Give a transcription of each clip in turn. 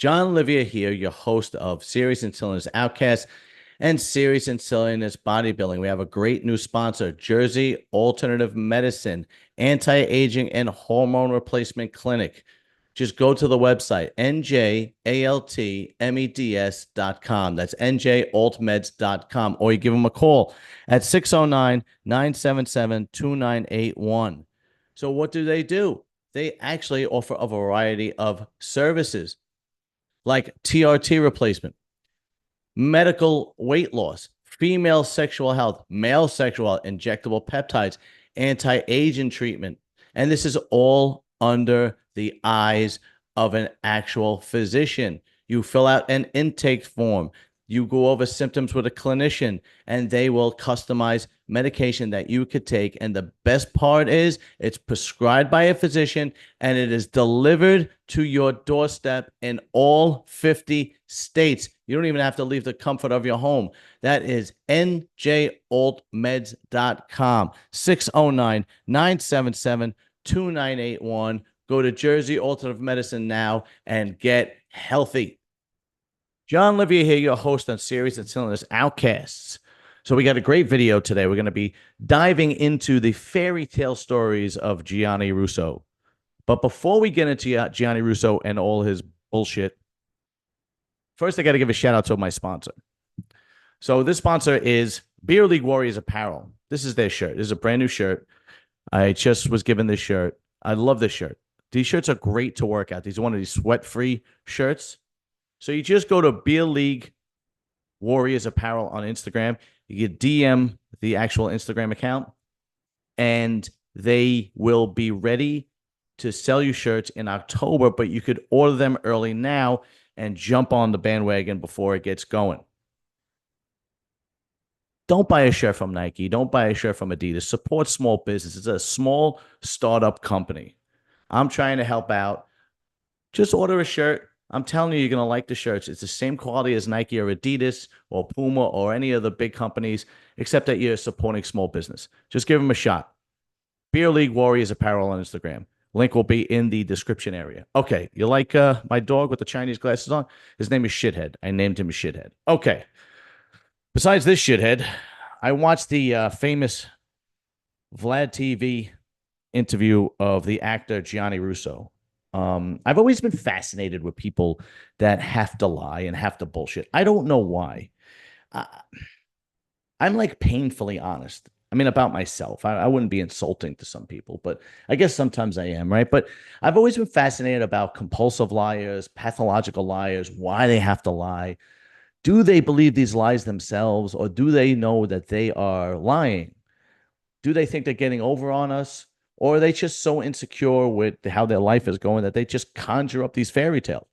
John Olivier here, your host of Serious and Silliness Outcast and Serious and Silliness Bodybuilding. We have a great new sponsor, Jersey Alternative Medicine, Anti-Aging and Hormone Replacement Clinic. Just go to the website, njaltmeds.com. That's njaltmeds.com. Or you give them a call at 609-977-2981. So what do? They actually offer a variety of services like TRT replacement, medical weight loss, female sexual health, male sexual health, injectable peptides, anti-aging treatment. And this is all under the eyes of an actual physician. You fill out an intake form. You go over symptoms with a clinician, and they will customize medication that you could take. And the best part is it's prescribed by a physician and it is delivered to your doorstep in all 50 states. You don't even have to leave the comfort of your home. That is njaltmeds.com, 609-977-2981. Go to Jersey Alternative Medicine now and get healthy. John Olivier here, your host on Serious and Silliness Outcasts. So we got a great video today. We're going to be diving into the fairy tale stories of Gianni Russo. But before we get into Gianni Russo and all his bullshit, first I got to give a shout out to my sponsor. So this sponsor is Beer League Warriors Apparel. This is their shirt. This is a brand new shirt. I just was given this shirt. I love this shirt. These shirts are great to work out. These are one of these sweat-free shirts. So you just go to Beer League Warriors Apparel on Instagram. You can DM the actual Instagram account, and they will be ready to sell you shirts in October, but you could order them early now and jump on the bandwagon before it gets going. Don't buy a shirt from Nike. Don't buy a shirt from Adidas. Support small business. It's a small startup company. I'm trying to help out. Just order a shirt. I'm telling you, you're going to like the shirts. It's the same quality as Nike or Adidas or Puma or any of the big companies, except that you're supporting small business. Just give them a shot. Beer League Warriors Apparel on Instagram. Link will be in the description area. Okay, you like my dog with the Chinese glasses on? His name is Shithead. I named him Shithead. Okay. Besides this shithead, I watched the famous VladTV interview of the actor Gianni Russo. I've always been fascinated with people that have to lie and have to bullshit. I don't know why. I'm like painfully honest. I mean, about myself. I wouldn't be insulting to some people, but I guess sometimes I am, right? But I've always been fascinated about compulsive liars, pathological liars, why they have to lie. Do they believe these lies themselves, or do they know that they are lying? Do they think they're getting over on us? Or are they just so insecure with how their life is going that they just conjure up these fairy tales?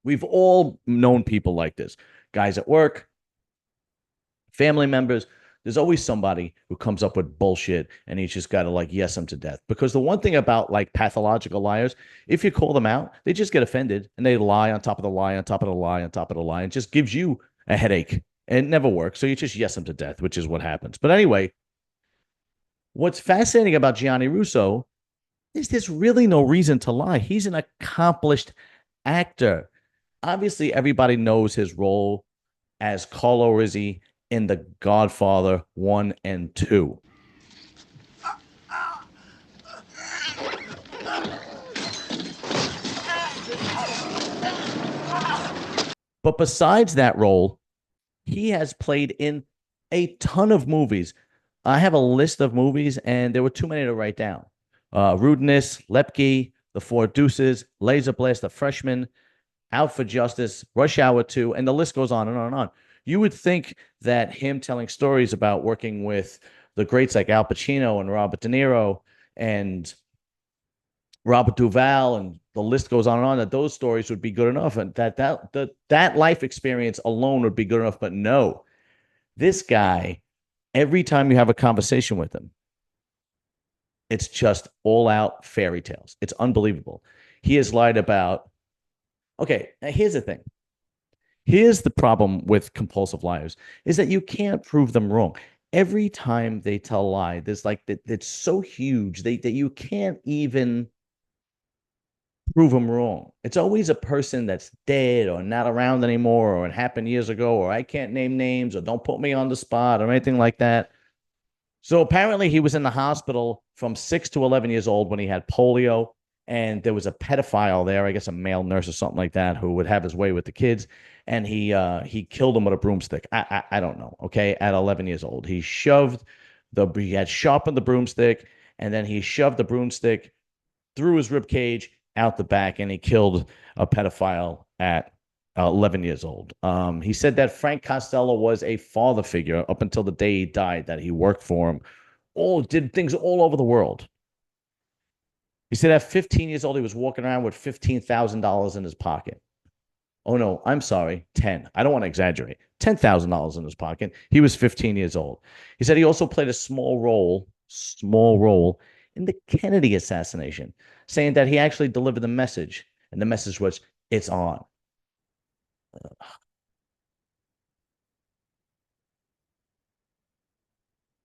We've all known people like this. Guys at work, family members. There's always somebody who comes up with bullshit and he's just got to like yes them to death. Because the one thing about like pathological liars, if you call them out, they just get offended and they lie on top of the lie, on top of the lie, on top of the lie, and just gives you a headache. And it never works. So you just yes them to death, which is what happens. But anyway, what's fascinating about Gianni Russo is there's really no reason to lie. He's an accomplished actor. Obviously, everybody knows his role as Carlo Rizzi in The Godfather 1 and 2. But besides that role, he has played in a ton of movies. I have a list of movies, and there were too many to write down. Rudeness, Lepke, The Four Deuces, Laser Blast, The Freshman, Out for Justice, Rush Hour 2, and the list goes on and on and on. You would think that him telling stories about working with the greats like Al Pacino and Robert De Niro and Robert Duvall, and the list goes on and on, that those stories would be good enough, and that life experience alone would be good enough. But no, this guy, every time you have a conversation with him, it's just all out fairy tales. It's unbelievable. He has lied about. Okay, now here's the thing. Here's the problem with compulsive liars is that you can't prove them wrong. Every time they tell a lie, there's like that it's so huge that you can't even prove them wrong. It's always a person that's dead or not around anymore, or it happened years ago, or I can't name names, or don't put me on the spot, or anything like that. So apparently, he was in the hospital from 6 to 11 years old when he had polio, and there was a pedophile there, I guess a male nurse or something like that, who would have his way with the kids, and he killed him with a broomstick. I don't know. Okay, at 11 years old, he had sharpened the broomstick, and then he shoved the broomstick through his rib cage out the back, and he killed a pedophile at 11 years old. He said that Frank Costello was a father figure up until the day he died, that he worked for him, all did things all over the world. He said at 15 years old, he was walking around with $15,000 in his pocket. Oh, no, I'm sorry, 10. I don't want to exaggerate. $10,000 in his pocket. He was 15 years old. He said he also played a small role in the Kennedy assassination, saying that he actually delivered the message. And the message was, it's on.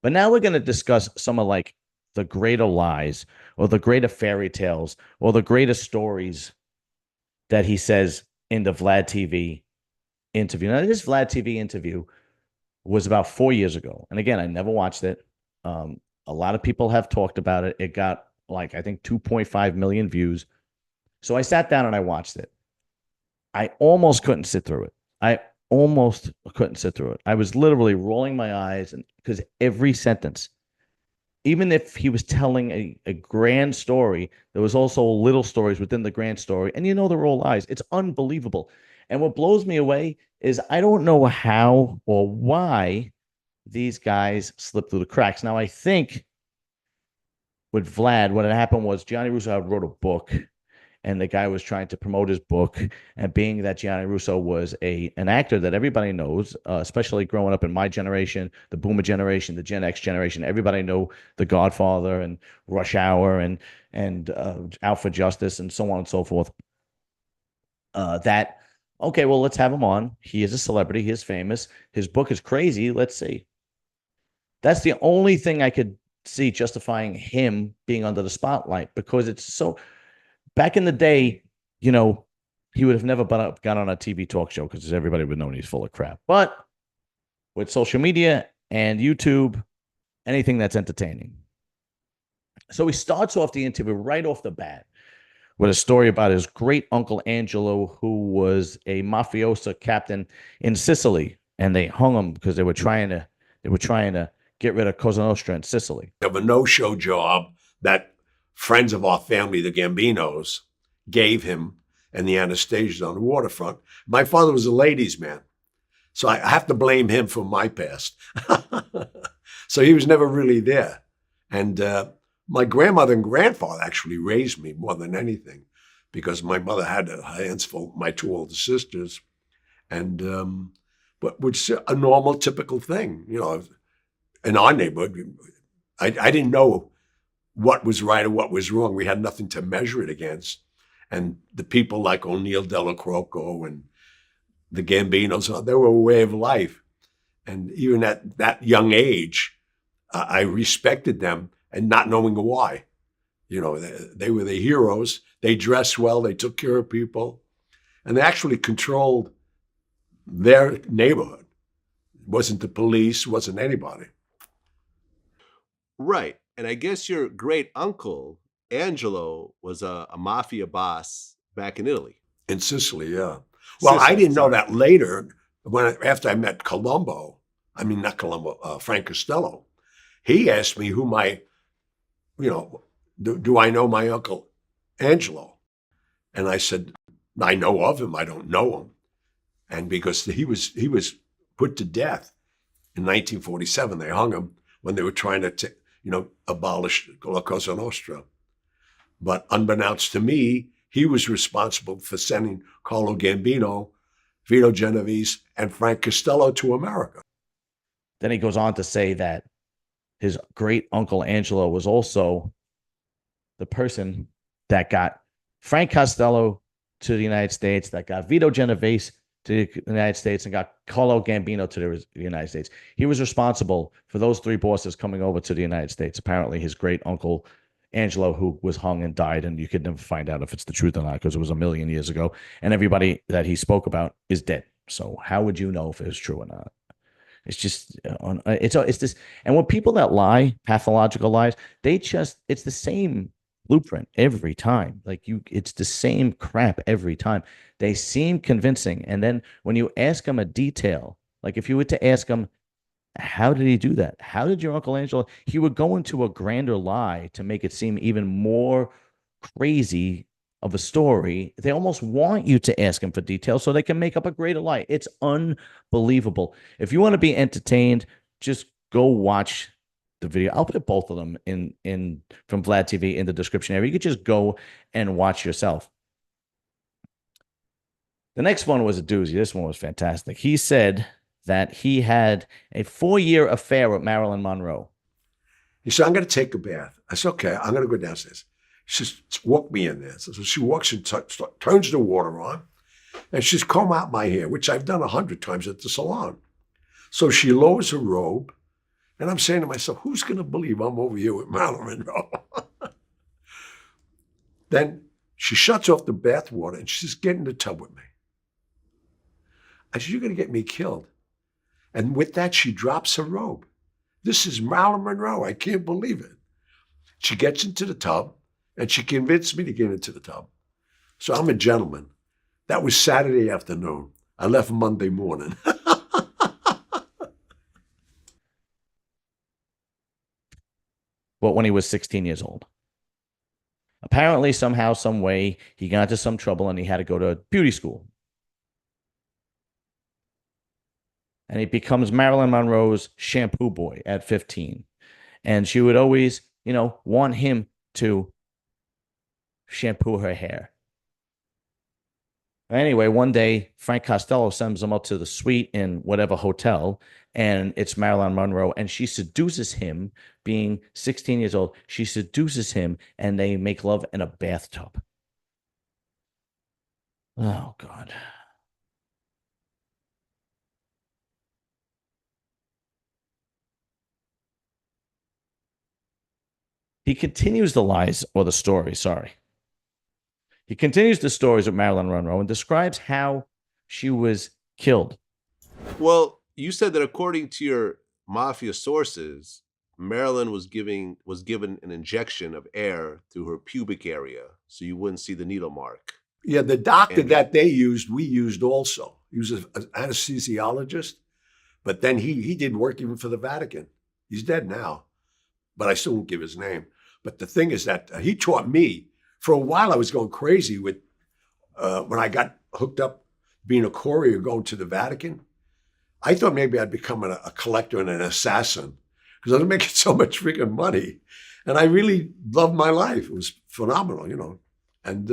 But now we're going to discuss some of like the greater lies or the greater fairy tales or the greater stories that he says in the Vlad TV interview. Now, this Vlad TV interview was about 4 years ago. And again, I never watched it. A lot of people have talked about it. It got like, I think, 2.5 million views. So I sat down and I watched it. I almost couldn't sit through it. I almost couldn't sit through it. I was literally rolling my eyes, and because every sentence, even if he was telling a grand story, there was also little stories within the grand story, and they're all lies. It's unbelievable. And what blows me away is I don't know how or why these guys slip through the cracks. Now, I think with Vlad, what had happened was Gianni Russo wrote a book, and the guy was trying to promote his book. And being that Gianni Russo was an actor that everybody knows, especially growing up in my generation, the Boomer generation, the Gen X generation, everybody knew The Godfather and Rush Hour and Out for Justice and so on and so forth. That okay, well, let's have him on. He is a celebrity. He is famous. His book is crazy. Let's see. That's the only thing I could see justifying him being under the spotlight, because it's so. Back in the day, he would have never got on a TV talk show because everybody would know he's full of crap. But with social media and YouTube, anything that's entertaining. So he starts off the interview right off the bat with a story about his great uncle Angelo, who was a mafiosa captain in Sicily, and they hung him because they were trying to get rid of Cosa Nostra in Sicily. Of a no-show job that friends of our family, the Gambinos, gave him and the Anastasias on the waterfront. My father was a ladies' man, so I have to blame him for my past. So he was never really there. And my grandmother and grandfather actually raised me more than anything, because my mother had her hands full, my two older sisters, and but which is a normal, typical thing, in our neighborhood. I didn't know what was right and what was wrong. We had nothing to measure it against. And the people like O'Neill Della Croco and the Gambinos, they were a way of life. And even at that young age, I respected them, and not knowing why. They were the heroes. They dressed well. They took care of people. And they actually controlled their neighborhood. It wasn't the police, wasn't anybody. Right. And I guess your great uncle, Angelo, was a mafia boss back in Italy. In Sicily, yeah. Well, I didn't know that later, after I met Frank Costello. He asked me who do I know my uncle Angelo? And I said, I know of him, I don't know him. And because he was put to death in 1947, they hung him when they were trying to abolish La Cosa Nostra. But unbeknownst to me, he was responsible for sending Carlo Gambino, Vito Genovese, and Frank Costello to America. Then he goes on to say that his great uncle Angelo was also the person that got Frank Costello to the United States, that got Vito Genovese to the United States, and got Carlo Gambino to the United States. He was responsible for those three bosses coming over to the United States. Apparently, his great uncle Angelo, who was hung and died, and you could never find out if it's the truth or not because it was a million years ago, and everybody that he spoke about is dead. So how would you know if it was true or not? It's just it's this, and when people that lie, pathological lies, it's the same blueprint every time. Like it's the same crap every time. They seem convincing, and then when you ask them a detail, like if you were to ask them, how did he do that? How did your Uncle Angelo? He would go into a grander lie to make it seem even more crazy of a story. They almost want you to ask him for details so they can make up a greater lie. It's unbelievable. If you want to be entertained, just go watch the video. I'll put both of them in from Vlad TV in the description area. You could just go and watch yourself. The next one was a doozy. This one was fantastic. He said that he had a 4-year affair with Marilyn Monroe. He said, I'm going to take a bath. I said, okay, I'm going to go downstairs. She says, walk me in there. So she walks and turns the water on, and she's comb out my hair, which I've done 100 times at the salon. So she lowers her robe, and I'm saying to myself, who's going to believe I'm over here with Marilyn Monroe? Then she shuts off the bath water, and she says, get in the tub with me. I said, you're going to get me killed. And with that, she drops her robe. This is Marilyn Monroe. I can't believe it. She gets into the tub, and she convinced me to get into the tub. So I'm a gentleman. That was Saturday afternoon. I left Monday morning. But when he was 16 years old. Apparently, somehow, some way, he got into some trouble and he had to go to beauty school. And he becomes Marilyn Monroe's shampoo boy at 15. And she would always, want him to shampoo her hair. Anyway, one day, Frank Costello sends him up to the suite in whatever hotel, and it's Marilyn Monroe, and she seduces him, being 16 years old. She seduces him, and they make love in a bathtub. Oh, God. He continues the lies, or the story, sorry. He continues the stories of Marilyn Monroe and describes how she was killed. Well, you said that according to your mafia sources, Marilyn was given an injection of air through her pubic area so you wouldn't see the needle mark. Yeah, the doctor that they used, we used also. He was an anesthesiologist, but then he did work even for the Vatican. He's dead now, but I still won't give his name. But the thing is that he taught me. For a while, I was going crazy with when I got hooked up being a courier going to the Vatican. I thought maybe I'd become a collector and an assassin because I was making so much freaking money. And I really loved my life. It was phenomenal, And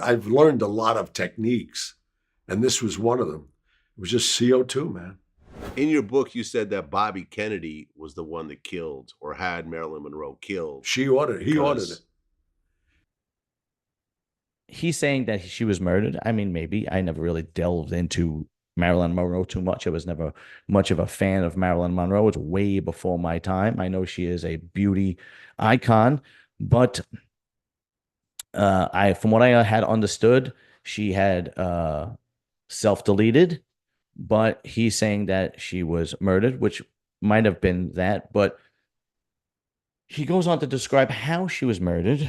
I've learned a lot of techniques, and this was one of them. It was just CO2, man. In your book, you said that Bobby Kennedy was the one that killed or had Marilyn Monroe killed. He ordered it. He's saying that she was murdered. I mean, maybe. I never really delved into Marilyn Monroe too much. I was never much of a fan of Marilyn Monroe. It's way before my time. I know she is a beauty icon, but from what I had understood, she had self-deleted, but he's saying that she was murdered, which might have been that, but he goes on to describe how she was murdered.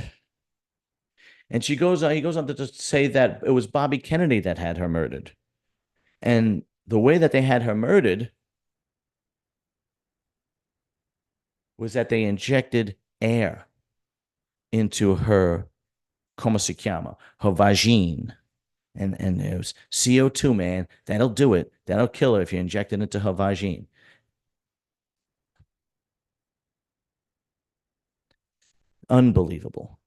And he goes on to just say that it was Bobby Kennedy that had her murdered. And the way that they had her murdered was that they injected air into her, como se llama, her vagine. And it was CO2, man. That'll do it. That'll kill her if you inject it into her vagine. Unbelievable.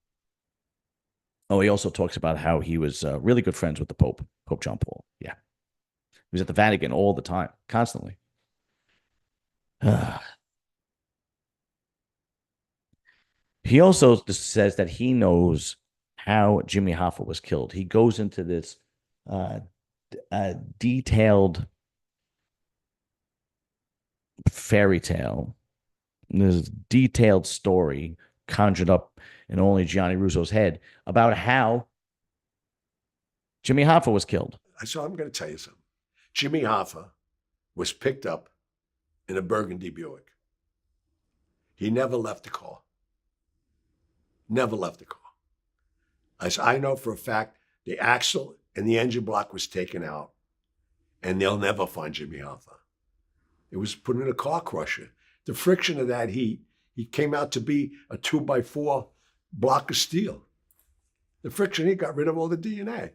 Oh, he also talks about how he was really good friends with the Pope, Pope John Paul. Yeah. He was at the Vatican all the time, constantly. He also says that he knows how Jimmy Hoffa was killed. He goes into this detailed fairy tale, this detailed story conjured up in only Gianni Russo's head about how Jimmy Hoffa was killed. So I'm going to tell you something. Jimmy Hoffa was picked up in a Burgundy Buick. He never left the car. Never left the car. I know for a fact the axle and the engine block was taken out, and they'll never find Jimmy Hoffa. It was put in a car crusher. The friction of that heat, he came out to be a 2x4 block of steel. The friction heat got rid of all the DNA.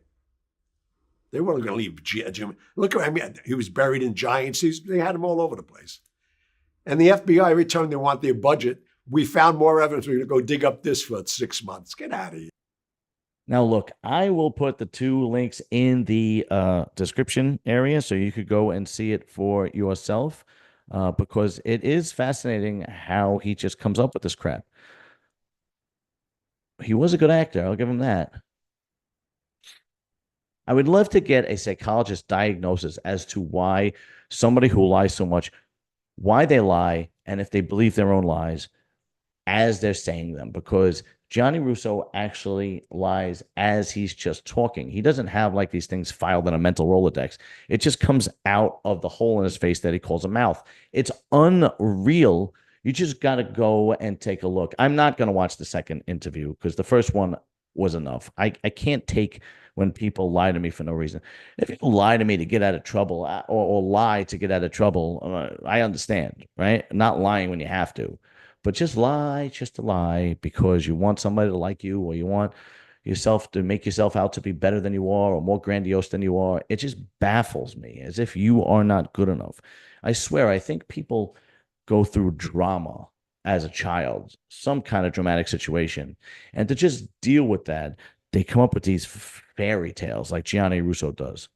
They weren't going to leave Jimmy. Look at him. He was buried in giant seas. They had him all over the place. And the FBI, every time they want their budget, we found more evidence. We're going to go dig up this for 6 months. Get out of here. Now, look, I will put the 2 links in the description area so you could go and see it for yourself because it is fascinating how he just comes up with this crap. He was a good actor. I'll give him that. I would love to get a psychologist diagnosis as to why somebody who lies so much, why they lie, and if they believe their own lies as they're saying them, because Gianni Russo actually lies as he's just talking. He doesn't have like these things filed in a mental Rolodex. It just comes out of the hole in his face that he calls a mouth. It's unreal. You just got to go and take a look. I'm not going to watch the second interview because the first one was enough. I can't take when people lie to me for no reason. If you lie to me to get out of trouble or lie to get out of trouble, I understand, right? Not lying when you have to. But just to lie because you want somebody to like you or you want yourself to make yourself out to be better than you are or more grandiose than you are. It just baffles me as if you are not good enough. I swear, I think people go through drama as a child, some kind of dramatic situation. And to just deal with that, they come up with these fairy tales like Gianni Russo does.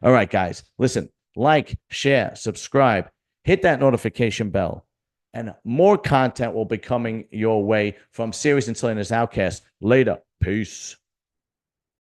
All right, guys, listen, like, share, subscribe, hit that notification bell. And more content will be coming your way from Serious and Silliness Outcast. Later. Peace.